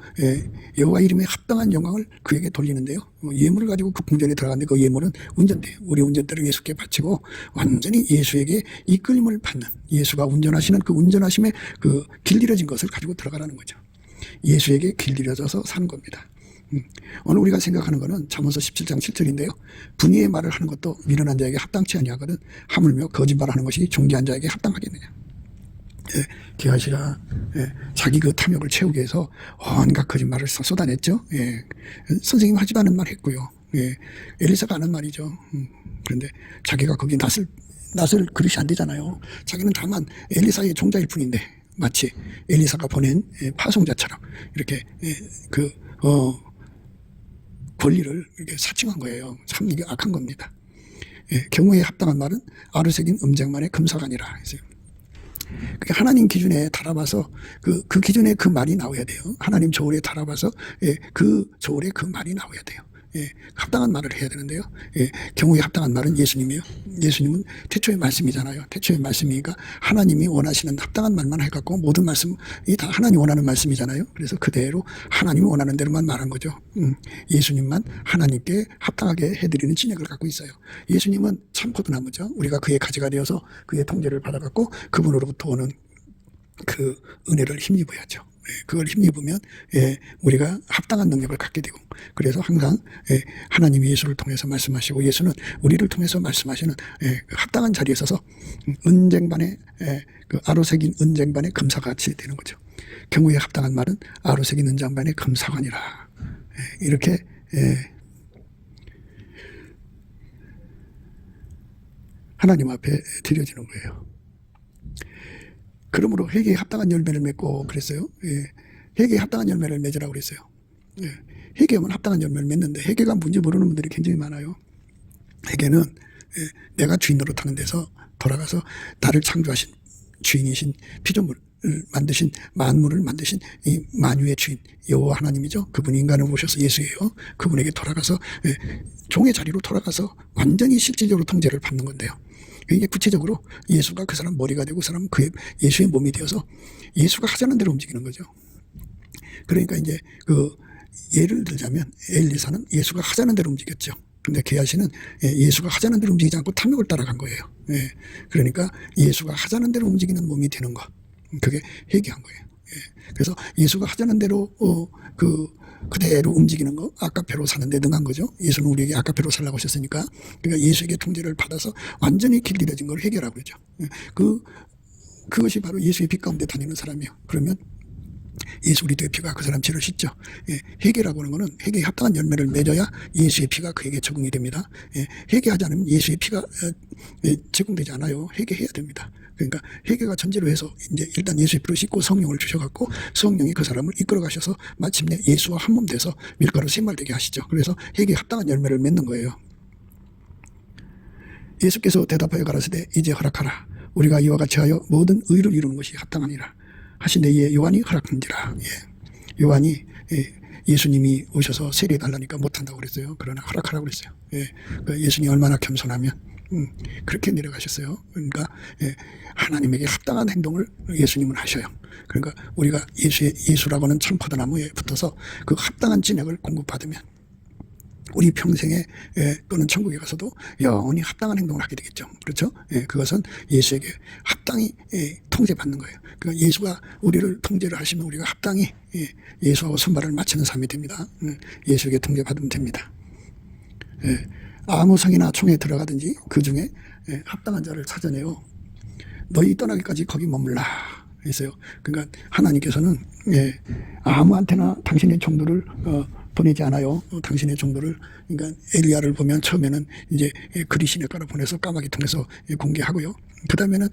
여호와 이름에 합당한 영광을 그에게 돌리는데요. 예물을 가지고 그 궁전에 들어갔는데 그 예물은 운전대예요. 우리 운전대를 예수께 바치고 완전히 예수에게 이끌림을 받는, 예수가 운전하시는 그 운전하심에 그 길들여진 것을 가지고 들어가라는 거죠. 예수에게 길들여져서 사는 겁니다. 오늘 우리가 생각하는 것은 잠언서 17장 7절인데요. 분의의 말을 하는 것도 미련한 자에게 합당치 아니하거든 하물며 거짓말하는 것이 존귀한 자에게 합당하겠느냐. 게하시라 자기 그 탐욕을 채우기 위해서 온갖 거짓말을 쏟아냈죠. 선생님 하지도 않은 말 했고요. 엘리사가 하는 말이죠. 그런데 자기가 거기 낯을 그릇이 안 되잖아요. 자기는 다만 엘리사의 종자일 뿐인데 마치 엘리사가 보낸 파송자처럼 이렇게 권리를 이렇게 사칭한 거예요. 참 이게 악한 겁니다. 경우에 합당한 말은 아르새긴 음쟁만의 금사가니라 했어요. 하나님 기준에 달아봐서 그 기준에 그 말이 나와야 돼요. 하나님 저울에 달아봐서 그 저울에 그 말이 나와야 돼요. 합당한 말을 해야 되는데요. 경우에 합당한 말은 예수님이에요. 예수님은 태초의 말씀이잖아요. 태초의 말씀이니까 하나님이 원하시는 합당한 말만 해갖고 모든 말씀이 다 하나님 원하는 말씀이잖아요. 그래서 그대로 하나님이 원하는 대로만 말한 거죠. 예수님만 하나님께 합당하게 해드리는 진액을 갖고 있어요. 예수님은 참 포도나무죠. 우리가 그의 가지가 되어서 그의 통제를 받아갖고 그분으로부터 오는 그 은혜를 힘입어야죠. 그걸 힘입으면 우리가 합당한 능력을 갖게 되고, 그래서 항상 하나님이 예수를 통해서 말씀하시고 예수는 우리를 통해서 말씀하시는 합당한 자리에 서서 은쟁반에 그 아로새긴 은쟁반의 금사같이 되는 거죠. 경우에 합당한 말은 아로새긴 은쟁반의 금사관이라 이렇게 하나님 앞에 드려지는 거예요. 그러므로 회개에 합당한 열매를 맺고 그랬어요. 회개에 합당한 열매를 맺으라고 그랬어요. 회개하면 합당한 열매를 맺는데 회개가 뭔지 모르는 분들이 굉장히 많아요. 회개는 내가 주인 노릇하는 데서 돌아가서 나를 창조하신 주인이신 피조물을 만드신 만물을 만드신 이 만유의 주인 여호와 하나님이죠. 그분이 인간을 모셔서 예수예요. 그분에게 돌아가서 종의 자리로 돌아가서 완전히 실질적으로 통제를 받는 건데요. 이게 구체적으로 예수가 그 사람 머리가 되고 그 사람은 그 예수의 몸이 되어서 예수가 하자는 대로 움직이는 거죠. 그러니까 이제 예를 들자면 엘리사는 예수가 하자는 대로 움직였죠. 근데 게하시는 예수가 하자는 대로 움직이지 않고 탐욕을 따라간 거예요. 그러니까 예수가 하자는 대로 움직이는 몸이 되는 거. 그게 회개한 거예요. 그래서 예수가 하자는 대로 그대로 움직이는 거, 아까페로 사는데 능한 거죠. 예수는 우리에게 아까페로 살라고 하셨으니까. 그러니까 예수에게 통제를 받아서 완전히 길들여진 걸 회개라고 그러죠. 그것이 바로 예수의 빛 가운데 다니는 사람이에요. 그러면 예수 그리스도의 피가 그 사람 죄를 씻죠. 회개라고 하는 것은 회개에 합당한 열매를 맺어야 예수의 피가 그에게 적응이 됩니다. 회개하지 않으면 예수의 피가 적응되지 않아요. 회개해야 됩니다. 그러니까 회개가 전제로 해서 이제 일단 예수의 피로 씻고 성령을 주셔갖고 성령이 그 사람을 이끌어 가셔서 마침내 예수와 한 몸 돼서 밀가루 세말되게 하시죠. 그래서 회개에 합당한 열매를 맺는 거예요. 예수께서 대답하여 가라사대 이제 허락하라. 우리가 이와 같이 하여 모든 의를 이루는 것이 합당하니라 하신데 이에 요한이 허락한지라. 요한이 예수님이 오셔서 세례 달라니까 못한다고 그랬어요. 그러나 허락하라고 그랬어요. 예수님이 얼마나 겸손하면 그렇게 내려가셨어요. 그러니까 하나님에게 합당한 행동을 예수님은 하셔요. 그러니까 우리가 예수라고 하는 참 포도나무에 붙어서 그 합당한 진액을 공급받으면 우리 평생에 또는 천국에 가서도 영원히 합당한 행동을 하게 되겠죠. 그렇죠? 그것은 예수에게 합당히 통제받는 거예요. 그러니까 예수가 우리를 통제를 하시면 우리가 합당히 예수하고 손발을 맞추는 삶이 됩니다. 예수에게 통제받으면 됩니다. 아무 성이나 총에 들어가든지 그 중에 합당한 자를 찾아내요. 너희 떠나기까지 거기 머물라 했어요. 그러니까 하나님께서는 아무한테나 당신의 종들을 보내지 않아요. 당신의 종들을, 그러니까 엘리야를 보면 처음에는 이제 그리 시내가로 보내서 까마귀 통해서 공개하고요. 그 다음에는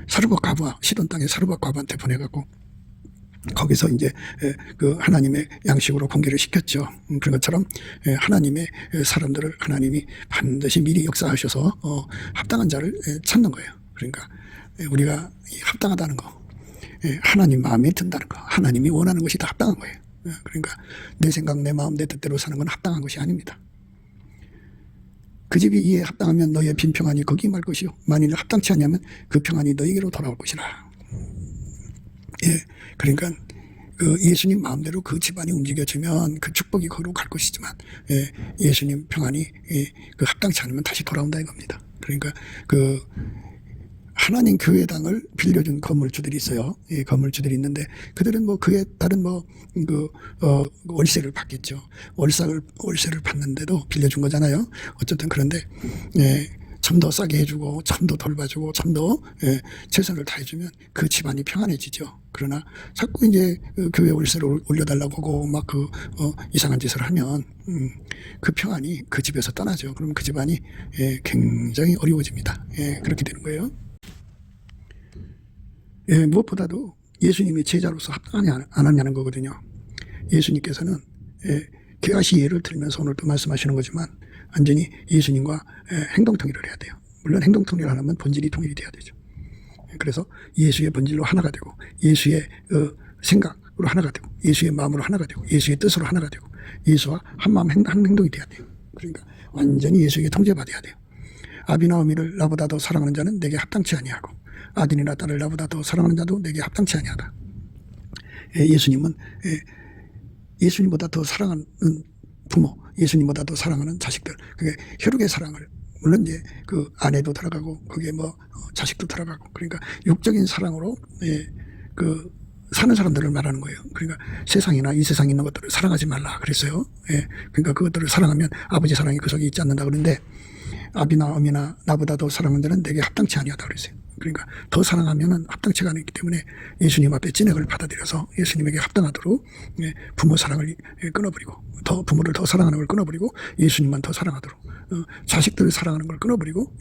사르밧 과부와 시돈 땅의 사르밧 과부한테 보내갖고 거기서 이제 그 하나님의 양식으로 공개를 시켰죠. 그런 것처럼 하나님의 사람들을 하나님이 반드시 미리 역사하셔서 합당한 자를 찾는 거예요. 그러니까 우리가 합당하다는 거, 하나님 마음에 든다는 거, 하나님이 원하는 것이 다 합당한 거예요. 그러니까 내 생각, 내 마음, 내 뜻대로 사는 건 합당한 것이 아닙니다. 그 집이 이에 합당하면 너희의 빈 평안이 거기 말 것이요 만일 합당치 않냐면 그 평안이 너희에게로 돌아올 것이라. 예, 그러니까 그 예수님 마음대로 그 집안이 움직여지면 그 축복이 거기로 갈 것이지만, 예, 예수님 평안이 그 합당치 않으면 다시 돌아온다 이겁니다. 그러니까 그 하나님 교회당을 빌려준 건물주들이 있어요. 예, 건물주들이 있는데 그들은 뭐 그에 따른 월세를 받겠죠. 월세를 받는데도 빌려준 거잖아요. 어쨌든 그런데 예, 좀 더 싸게 해주고 좀 더 돌봐주고 좀 더 최선을 다해주면 그 집안이 평안해지죠. 그러나 자꾸 이제 교회 월세를 올려달라고 하고 막 이상한 짓을 하면 그 평안이 그 집에서 떠나죠. 그러면 그 집안이 굉장히 어려워집니다. 그렇게 되는 거예요. 무엇보다도 예수님이 제자로서 합당하냐 안 하냐는 거거든요. 예수님께서는 개아시 예를 들면서 오늘도 말씀하시는 거지만 완전히 예수님과 행동통일을 해야 돼요. 물론 행동통일을 하려면 본질이 통일이 돼야 되죠. 그래서 예수의 본질로 하나가 되고 예수의 생각으로 하나가 되고 예수의 마음으로 하나가 되고 예수의 뜻으로 하나가 되고 예수와 한 마음 한 행동이 돼야 돼요. 그러니까 완전히 예수에게 통제받아야 돼요. 아비나 어미를 나보다 더 사랑하는 자는 내게 합당치 아니하고 아들이나 딸을 나보다 더 사랑하는 자도 내게 합당치 아니하다. 예수님은 예수님보다 더 사랑하는 부모, 예수님보다 더 사랑하는 자식들, 그게 혈육의 사랑을, 물론 이제 그 아내도 들어가고 거기에 자식도 들어가고, 그러니까 육적인 사랑으로 그 사는 사람들을 말하는 거예요. 그러니까 세상이나 이 세상에 있는 것들을 사랑하지 말라 그랬어요. 그러니까 그것들을 사랑하면 아버지 사랑이 그 속에 있지 않는다 그러는데 아비나 어미나 나보다 더 사랑하는 자는 내게 합당치 아니하다 그랬어요. 그러니까 더 사랑하면은 합당치가 않기 때문에 예수님 앞에 진액을 받아들여서 예수님에게 합당하도록 부모 사랑을 끊어버리고 부모를 더 사랑하는 걸 끊어버리고 예수님만 더 사랑하도록 자식들을 사랑하는 걸 끊어버리고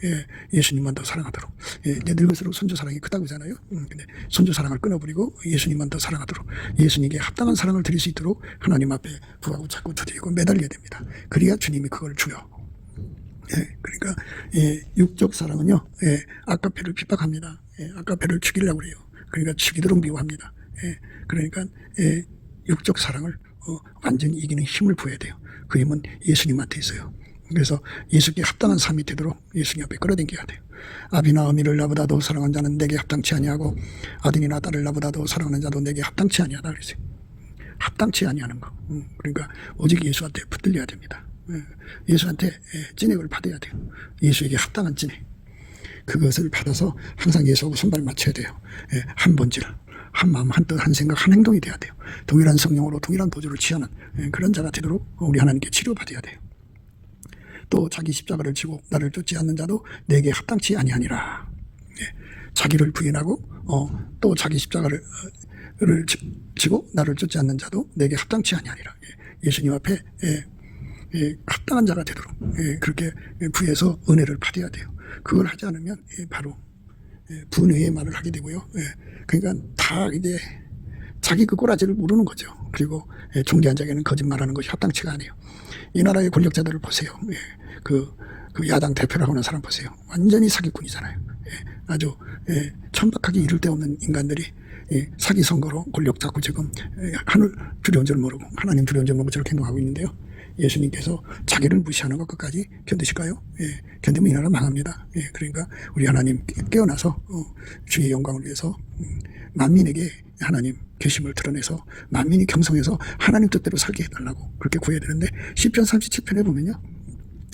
예수님만 더 사랑하도록 이제 늙을수록 손주 사랑이 크다고잖아요. 근데 손주 사랑을 끊어버리고 예수님만 더 사랑하도록 예수님께 합당한 사랑을 드릴 수 있도록 하나님 앞에 부하고 자꾸 두드리고 매달려야 됩니다. 그래야 주님이 그걸 주요. 그러니까 육적 사랑은요 아까페를 핍박합니다. 아까페를 죽이려고 그래요. 그러니까 죽이도록 미워합니다. 그러니까 육적 사랑을 완전히 이기는 힘을 부어야 돼요. 그 힘은 예수님한테 있어요. 그래서 예수께 합당한 삶이 되도록 예수님 앞에 끌어당겨야 돼요. 아비나 어미를 나보다 더 사랑하는 자는 내게 합당치 아니하고 아들이나 딸을 나보다 더 사랑하는 자도 내게 합당치 아니하다 그랬어요. 합당치 아니하는 거. 그러니까 오직 예수한테 붙들려야 됩니다. 예수한테 진액을 받아야 돼요. 예수에게 합당한 진액. 그것을 받아서 항상 예수하고 손발 맞춰야 돼요. 한 본질, 한 마음, 한 뜻, 한 생각, 한 행동이 돼야 돼요. 동일한 성령으로 동일한 보조를 취하는 그런 자가 되도록 우리 하나님께 치료받아야 돼요. 또 자기 십자가를 지고 나를 쫓지 않는 자도 내게 합당치 아니하니라. 자기를 부인하고 또 자기 십자가를 지고 나를 쫓지 않는 자도 내게 합당치 아니하니라. 예수님 앞에 합당한 자가 되도록 그렇게 부에서 은혜를 받아야 돼요. 그걸 하지 않으면 바로 분의의 말을 하게 되고요. 그러니까 다 이제 자기 그 꼬라지를 모르는 거죠. 그리고 중대한 자에게는 거짓말하는 것이 합당치가 아니에요. 이 나라의 권력자들을 보세요. 그 야당 대표라고 하는 사람 보세요. 완전히 사기꾼이잖아요. 아주 천박하게 이를 데 없는 인간들이 사기 선거로 권력 잡고 지금 하늘 두려운 줄 모르고 하나님 두려운 줄 모르고 저렇게 행동하고 있는데요. 예수님께서 자기를 무시하는 것 끝까지 견디실까요? 견디면 이 나라 망합니다. 그러니까 우리 하나님 깨어나서 주의 영광을 위해서 만민에게 하나님 계심을 드러내서 만민이 경성해서 하나님 뜻대로 살게 해달라고 그렇게 구해야 되는데 시편 37편에 보면요.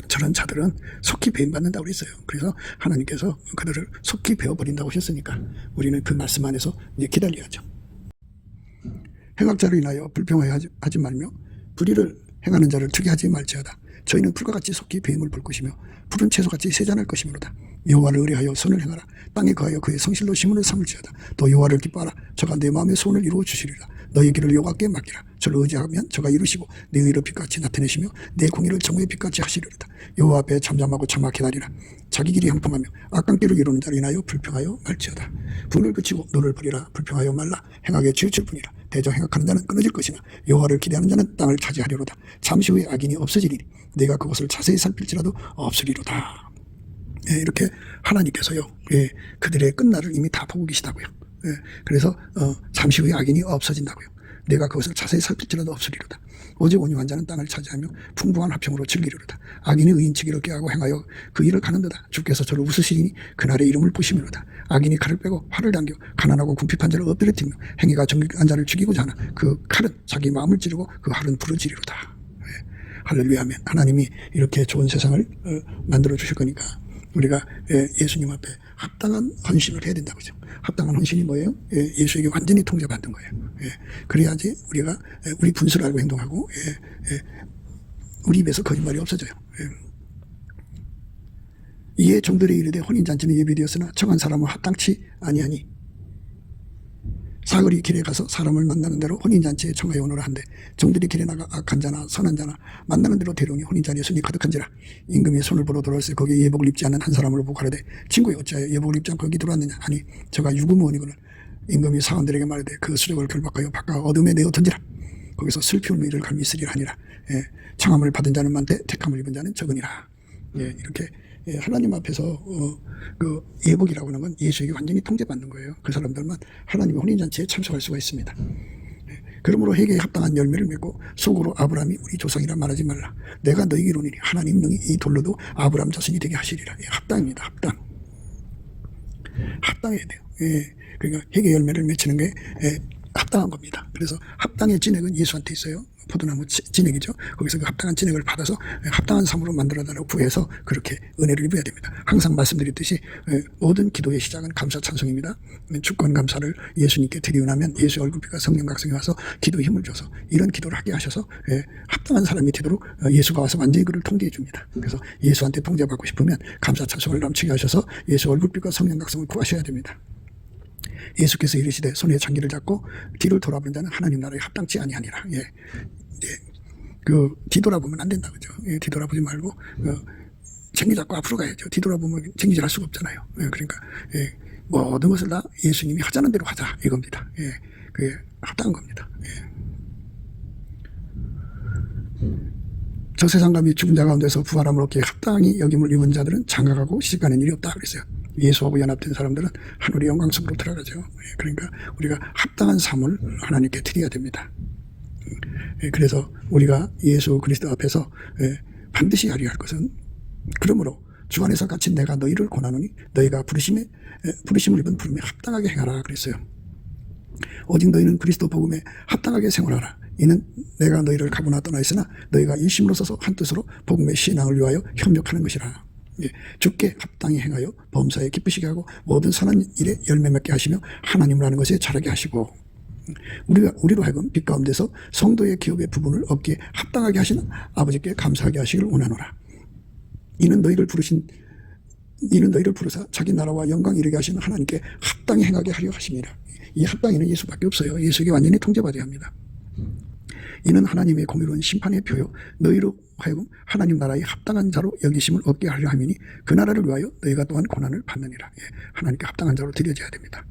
저런 자들은 속히 배임받는다고 그랬어요. 그래서 하나님께서 그들을 속히 베어버린다고 하셨으니까 우리는 그 말씀 안에서 이제 기다려야죠. 행악자로 인하여 불평하지 말며 불의를 행하는 자를 투기하지 말지어다. 저희는 불과 같이 속히 배임을 볼 것이며 푸른 채소같이 세잔할 것이므로다. 여호와를 의뢰하여 선을 행하라. 땅에 거하여 그의 성실로 시문을 삼을지어다. 또 여호와를 기뻐하라. 저가 내 마음의 소원을 이루어 주시리라. 너희 길을 여호와께 맡기라. 저를 의지하면 저가 이루시고 내 의를 빛같이 나타내시며 내 공의를 정오의 빛같이 하시리로다. 여호와 앞에 잠잠하고 참아 기다리라. 자기 길이 형통하며 악한 길을 이루는 자를 인하여 불평하여 말지어다. 분을 그치고 너를 버리라. 불평하여 말라. 행하게 치우칠 뿐이라. 대저 행악하는 자는 끊어질 것이나 여호와를 기대하는 자는 땅을 차지하리로다. 잠시 후에 악인이 없어지리니 내가 그것을 자세히 살필지라도 없으리로다. 이렇게 하나님께서요 그들의 끝날을 이미 다 보고 계시다고요. 그래서 잠시 후에 악인이 없어진다고요. 내가 그것을 자세히 살필지라도 없으리로다. 오직 온유한 자는 땅을 차지하며 풍부한 화평으로 즐기리로다. 악인이 의인치기를 꾀하고 행하여 그 일을 가는도다. 주께서 저를 웃으시니 그날의 이름을 보시미로다. 악인이 칼을 빼고 활을 당겨 가난하고 궁핍한 자를 엎드려뜨리며 행위가 정직한 자를 죽이고자 하나 그 칼은 자기 마음을 찌르고 그 활은 부르짖리로다. 할렐루야면 하나님이 이렇게 좋은 세상을 만들어 주실 거니까 우리가 예수님 앞에 합당한 헌신을 해야 된다고죠. 합당한 헌신이 뭐예요? 예수에게 완전히 통제받는 거예요. 그래야지 우리가 우리 분수를 알고 행동하고 우리 입에서 거짓말이 없어져요. 이에 종들의 이르되 혼인잔치는 예비되었으나 청한 사람은 합당치 아니하니 사거리 길에 가서 사람을 만나는 대로 혼인잔치에 청하여 오너라 한데 종들이 길에 나가 악한 자나 선한 자나 만나는 대로 데려오니 혼인잔치에 손이 가득한지라. 임금이 손을 보러 돌아왔을 거기에 예복을 입지 않은 한 사람을 보고 가로되 친구여 어찌하여 예복을 입지 않고 거기 들어왔느냐 하니 저가 유구무원이거늘. 임금이 사원들에게 말하되 그 수령을 결박하여 바깥 어둠에 내어 던지라. 거기서 슬피 울며 이를 갈미 있으리라 하니라. 청함을 받은 자는 많되 택함을 입은 자는 적으니라. 이렇게 하나님 앞에서 그 예복이라고 하는 건 예수에게 완전히 통제받는 거예요. 그 사람들만 하나님의 혼인잔치에 참석할 수가 있습니다. 그러므로 회개에 합당한 열매를 맺고 속으로 아브라함이 우리 조상이라 말하지 말라. 내가 너희에게 이르노니 하나님 능히 이 돌로도 아브라함 자손이 되게 하시리라. 합당입니다. 합당해야 돼요. 그러니까 회개 열매를 맺히는 게 합당한 겁니다. 그래서 합당의 진액은 예수한테 있어요. 포도나무 진액이죠. 거기서 그 합당한 진액을 받아서 합당한 삶으로 만들어달라고 구해서 그렇게 은혜를 입어야 됩니다. 항상 말씀드렸듯이 모든 기도의 시작은 감사 찬송입니다. 주권 감사를 예수님께 드리고 나면 예수의 얼굴빛과 성령 각성이 와서 기도에 힘을 줘서 이런 기도를 하게 하셔서 합당한 사람이 되도록 예수가 와서 완전히 그를 통제해 줍니다. 그래서 예수한테 통제받고 싶으면 감사 찬송을 넘치게 하셔서 예수 얼굴빛과 성령 각성을 구하셔야 됩니다. 예수께서 이르시되 손에 장기를 잡고 뒤를 돌아보는 자는 하나님 나라에 합당치 아니하니라. 그 뒤돌아보면 안 된다 그죠. 뒤돌아보지 말고 장기 잡고 앞으로 가야죠. 뒤돌아보면 장기질 할 수가 없잖아요. 그러니까 모든 것을 다 예수님이 하자는 대로 하자 이겁니다. 그게 합당한 겁니다. 저 세상과 및 죽은 자 가운데서 부활함을 얻기에 합당히 여김을 입은 자들은 장가가고 시집가는 일이 없다 그랬어요. 예수하고 연합된 사람들은 하늘의 영광 속으로 들어가죠. 그러니까 우리가 합당한 삶을 하나님께 드려야 됩니다. 그래서 우리가 예수 그리스도 앞에서 반드시 하려야 할 것은 그러므로 주 안에서 갇힌 내가 너희를 권하노니 너희가 부르심을 입은 부름에 합당하게 행하라 그랬어요. 오직 너희는 그리스도 복음에 합당하게 생활하라. 이는 내가 너희를 가보나 떠나 있으나 너희가 일심으로 서서 한뜻으로 복음의 신앙을 위하여 협력하는 것이라. 주께 합당히 행하여 범사에 기쁘시게 하고 모든 선한 일에 열매 맺게 하시며 하나님을 아는 것에 자라게 하시고 우리로 하여금 빛 가운데서 성도의 기업의 부분을 얻기에 합당하게 하시는 아버지께 감사하게 하시기를 원하노라. 이는 너희를 부르사 자기 나라와 영광 이르게 하시는 하나님께 합당히 행하게 하려 하심이라. 이 합당히는 예수밖에 없어요. 예수에게 완전히 통제받아야 합니다. 이는 하나님의 공의로운 심판의 표요 너희로 하여금 하나님 나라의 합당한 자로 여기심을 얻게 하려 함이니 그 나라를 위하여 너희가 또한 고난을 받느니라. 하나님께 합당한 자로 드려져야 됩니다.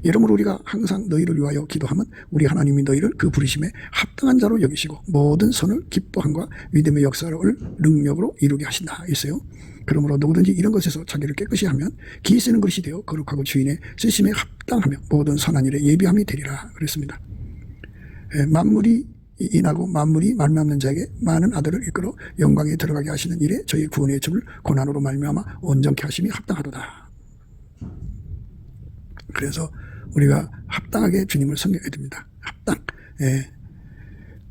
이러므로 우리가 항상 너희를 위하여 기도하면 우리 하나님이 너희를 그 부르심에 합당한 자로 여기시고 모든 선을 기뻐함과 믿음의 역사를 능력으로 이루게 하신다 했어요. 그러므로 누구든지 이런 것에서 자기를 깨끗이 하면 기 쓰는 것이 되어 거룩하고 주인의 쓰심에 합당하며 모든 선한 일에 예비함이 되리라 그랬습니다. 만물이 인하고 만물이 말미암는 자에게 많은 아들을 이끌어 영광에 들어가게 하시는 일에 저희 구원의 춤을 고난으로 말미암아 온전케 하심이 합당하도다. 그래서 우리가 합당하게 주님을 섬겨야 됩니다. 합당.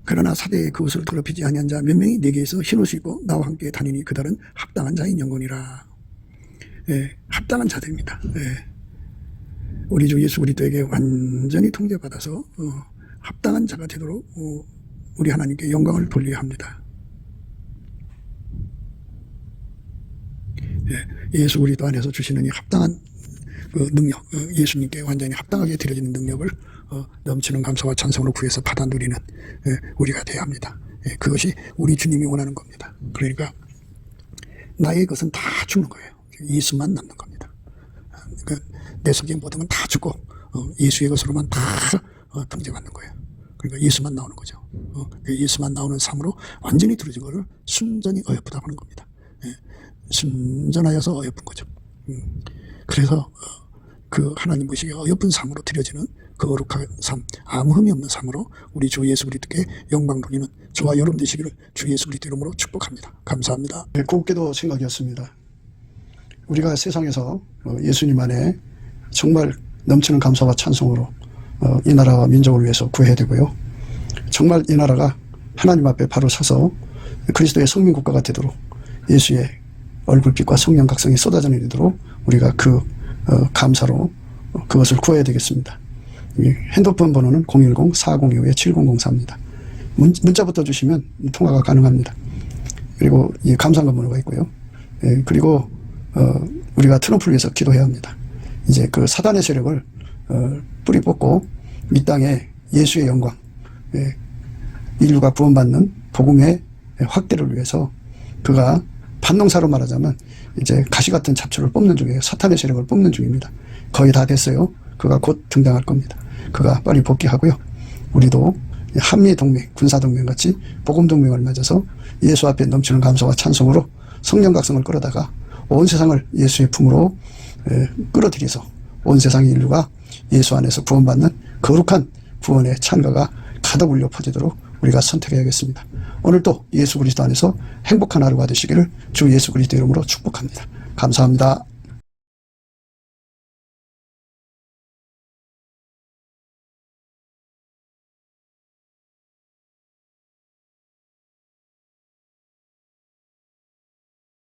그러나 사대에 그것을 더럽히지 아니한 자 몇 명이 내게서 흰옷을 입고 나와 함께 다니니 그들은 합당한 자인 영혼이라. 합당한 자들입니다. 우리 주 예수 그리스도에게 완전히 통제받아서 합당한 자가 되도록 우리 하나님께 영광을 돌려야 합니다. 예수 그리스도 안에서 주시는 이 합당한 그 능력, 예수님께 완전히 합당하게 드려지는 능력을 넘치는 감사와 찬송으로 구해서 받아 누리는 우리가 되어야 합니다. 그것이 우리 주님이 원하는 겁니다. 그러니까 나의 것은 다 죽는 거예요. 예수만 남는 겁니다. 내 속에 모든 건 다 죽고 예수의 것으로만 다 통제받는 거예요. 그러니까 예수만 나오는 거죠. 예수만 나오는 삶으로 완전히 들어진 것을 순전히 어여쁘다고 하는 겁니다. 순전하여서 어여쁜 거죠. 그래서 그 하나님 보시기에 어여쁜 삶으로 드려지는 거룩한 삶, 아무 흠이 없는 삶으로 우리 주 예수 그리스도께 영광 돌리는 저와 여러분 되시기를 주 예수 그리스도 이름으로 축복합니다. 감사합니다. 곱게도 생각이었습니다. 우리가 세상에서 예수님 안에 정말 넘치는 감사와 찬송으로 이 나라와 민족을 위해서 구해야 되고요. 정말 이 나라가 하나님 앞에 바로 서서 그리스도의 성민국가가 되도록 예수의 얼굴빛과 성령 각성이 쏟아져 내리도록 우리가 그 감사로 그것을 구해야 되겠습니다. 핸드폰 번호는 010-4025-7004입니다. 문자부터 주시면 통화가 가능합니다. 그리고 이 감사한 번호가 있고요. 그리고 우리가 트럼프를 위해서 기도해야 합니다. 이제 그 사단의 세력을 뿌리 뽑고 이 땅에 예수의 영광, 인류가 구원받는 복음의 확대를 위해서 그가 반농사로 말하자면 이제 가시 같은 잡초를 뽑는 중이에요. 사탄의 세력을 뽑는 중입니다. 거의 다 됐어요. 그가 곧 등장할 겁니다. 그가 빨리 복귀하고요. 우리도 한미동맹, 군사동맹같이 복음동맹을 맺어서 예수 앞에 넘치는 감사와 찬송으로 성령 각성을 끌어다가 온 세상을 예수의 품으로 끌어들여서 온 세상의 인류가 예수 안에서 구원받는 거룩한 구원의 찬가가 가득 울려 퍼지도록 우리가 선택해야겠습니다. 오늘도 예수 그리스도 안에서 행복한 하루가 되시기를 주 예수 그리스도 이름으로 축복합니다. 감사합니다.